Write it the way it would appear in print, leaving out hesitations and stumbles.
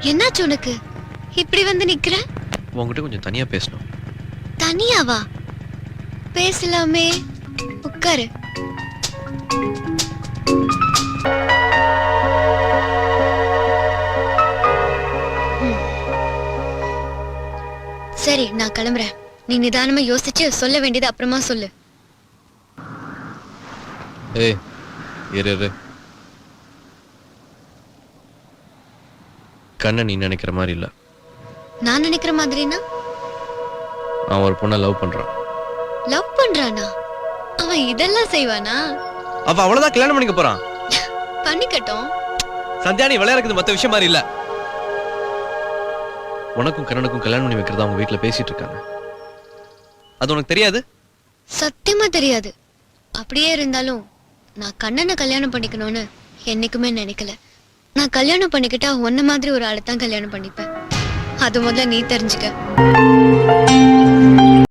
என்னாச்சு உனக்கு? இப்படி வந்து நிக்கிற? உங்ககிட்ட கொஞ்சம் தனியா பேசணும். தனியாவா? பேசலாமே, உட்காரு. சரி, நான் கிளம்புறேன். நீ நிதானமா யோசிச்சு சொல்ல வேண்டியது அப்புறமா சொல்லு. ஏய், இரு. கண்ணன் நீ நினைக்கிற மாதிரி இல்ல. நான் நினைக்கிற மாதிரினா? அவன் ஒரு பொண்ணை லவ் பண்றான். லவ் பண்றானா? அவன் இதெல்லாம் செய்வானா? அவ அவ்வளவுதான் கல்யாணம் பண்ணிக்க போறான். பண்ணிக்கட்டும். சந்தியா, நீ விளையாடுறது மத்த விஷயம் மாதிரி இல்ல. உனக்கும் கண்ணனுக்கும் கல்யாணம் பண்ணி வைக்கிறதா அவங்க வீட்டுல பேசிட்டு இருக்காங்க. அது உனக்கு தெரியாது? சத்தியமா தெரியாது. அப்படியே இருந்தாலும் நான் கண்ணனை கல்யாணம் பண்ணிக்கணும்னு என்னைக்குமே நினைக்கல. நான் கல்யாணம் பண்ணிக்கிட்டா உன்ன மாதிரி ஒரு ஆளை தான் கல்யாணம் பண்ணிப்பேன். அது முதல்ல நீ தெரிஞ்சுக்க.